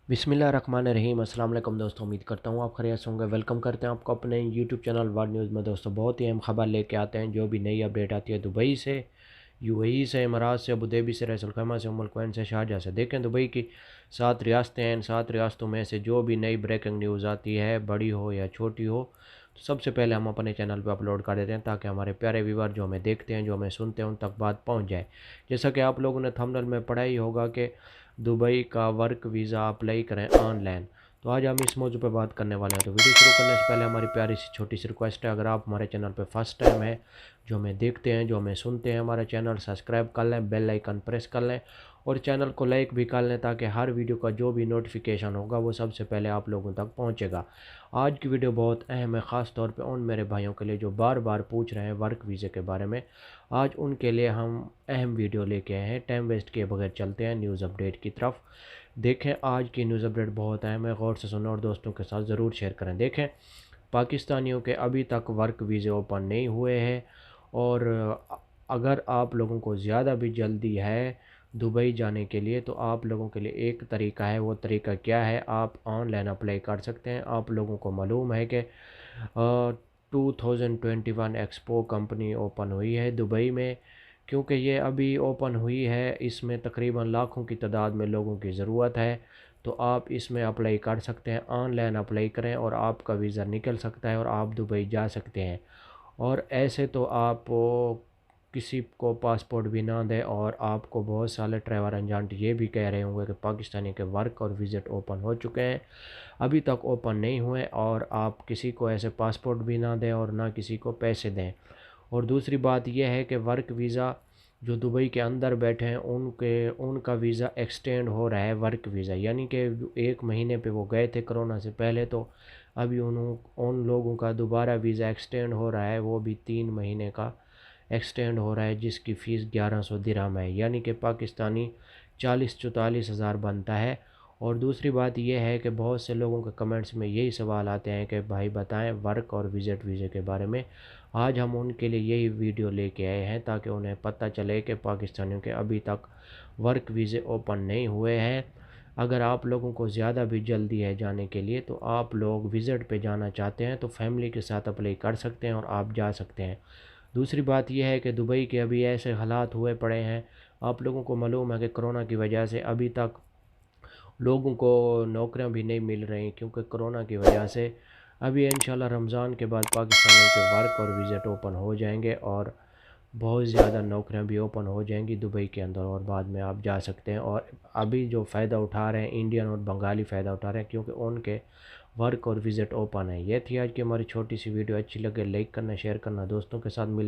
बिस्मिल्लाहिर्रहमानिर्रहीम। अस्सलाम वालेकुम दोस्तों, उम्मीद करता हूँ आप खैरियत से होंगे। वेलकम करते हैं आपको अपने यूट्यूब चैनल वर्ल्ड न्यूज़ में। दोस्तों, बहुत ही अहम खबर लेके आते हैं। जो भी नई अपडेट आती है दुबई से, यूएई से, इमारात से, अबू धाबी से, रईस अल खैमा से, उम्मुल कुवैन से, शारजाह से। देखें, दुबई की 7 रियासतें हैं। इन 7 रियासतों में से जो भी नई ब्रेकिंग न्यूज़ आती है, बड़ी हो या छोटी हो, तो सबसे पहले हम अपने चैनल पर अपलोड कर देते हैं, ताकि हमारे प्यारे व्यूअर जो हमें देखते हैं, जो हमें सुनते हैं, उन तक बात पहुंच जाए। जैसा कि आप लोगों ने थंबनेल में पढ़ा ही होगा कि दुबई का वर्क वीज़ा अप्लाई करें ऑनलाइन। तो आज हम इस मौजू पर बात करने वाले हैं। तो वीडियो शुरू करने से पहले हमारी प्यारी सी छोटी सी रिक्वेस्ट है, अगर आप हमारे चैनल पर फर्स्ट टाइम है, जो हमें देखते हैं, जो हमें सुनते हैं, हमारा चैनल सब्सक्राइब कर लें, बेल आइकन प्रेस कर लें और चैनल को लाइक भी कर लें, ताकि हर वीडियो का जो भी नोटिफिकेशन होगा वो सबसे पहले आप लोगों तक पहुंचेगा। आज की वीडियो बहुत अहम है, ख़ास तौर पे उन मेरे भाइयों के लिए जो बार बार पूछ रहे हैं वर्क वीज़े के बारे में। आज उनके लिए हम अहम वीडियो लेके आए हैं। टाइम वेस्ट किए बगैर चलते हैं न्यूज़ अपडेट की तरफ। देखें, आज की न्यूज़ अपडेट बहुत अहम है, गौर से सुनो और दोस्तों के साथ ज़रूर शेयर करें। देखें, पाकिस्तानियों के अभी तक वर्क वीज़े ओपन नहीं हुए हैं। और अगर आप लोगों को ज़्यादा भी जल्दी है दुबई जाने के लिए, तो आप लोगों के लिए एक तरीका है। वो तरीका क्या है? आप ऑनलाइन अप्लाई कर सकते हैं। आप लोगों को मालूम है कि 2021 एक्सपो कंपनी ओपन हुई है दुबई में। क्योंकि ये अभी ओपन हुई है, इसमें तकरीबन लाखों की तादाद में लोगों की ज़रूरत है। तो आप इसमें अप्लाई कर सकते हैं। ऑनलाइन अप्लाई करें और आपका वीज़ा निकल सकता है और आप दुबई जा सकते हैं। और ऐसे तो आप किसी को पासपोर्ट भी ना दें, और आपको बहुत सारे ट्रैवल एजेंट ये भी कह रहे होंगे कि पाकिस्तानी के वर्क और विज़िट ओपन हो चुके हैं, अभी तक ओपन नहीं हुए। और आप किसी को ऐसे पासपोर्ट भी ना दें और ना किसी को पैसे दें। और दूसरी बात यह है कि वर्क वीज़ा जो दुबई के अंदर बैठे हैं उनका वीज़ा एक्सटेंड हो रहा है। वर्क वीज़ा यानी कि 1 महीने पे वो गए थे कोरोना से पहले, तो अभी उन लोगों का दोबारा वीज़ा एक्सटेंड हो रहा है। वो भी 3 महीने का एक्सटेंड हो रहा है, जिसकी फ़ीस 1100 दिरहम है, यानी कि पाकिस्तानी 40-44 हज़ार बनता है। और दूसरी बात यह है कि बहुत से लोगों के कमेंट्स में यही सवाल आते हैं कि भाई बताएं वर्क और विज़िट वीज़े के बारे में। आज हम उनके लिए यही वीडियो लेके आए हैं, ताकि उन्हें पता चले कि पाकिस्तानियों के अभी तक वर्क वीज़े ओपन नहीं हुए हैं। अगर आप लोगों को ज़्यादा भी जल्दी है जाने के लिए, तो आप लोग विज़िट पे जाना चाहते हैं तो फैमिली के साथ अप्लाई कर सकते हैं और आप जा सकते हैं। दूसरी बात यह है कि दुबई के अभी ऐसे हालात हुए पड़े हैं, आप लोगों को मालूम है कि कोरोना की वजह से अभी तक लोगों को नौकरियां भी नहीं मिल रही, क्योंकि कोरोना की वजह से। अभी इंशाल्लाह रमज़ान के बाद पाकिस्तानियों के वर्क और विज़िट ओपन हो जाएंगे और बहुत ज़्यादा नौकरियां भी ओपन हो जाएंगी दुबई के अंदर, और बाद में आप जा सकते हैं। और अभी जो फ़ायदा उठा रहे हैं इंडियन और बंगाली फ़ायदा उठा रहे हैं, क्योंकि उनके वर्क और विज़िट ओपन है। ये थी आज की हमारी छोटी सी वीडियो। अच्छी लगे लाइक करना, शेयर करना, दोस्तों के साथ मिल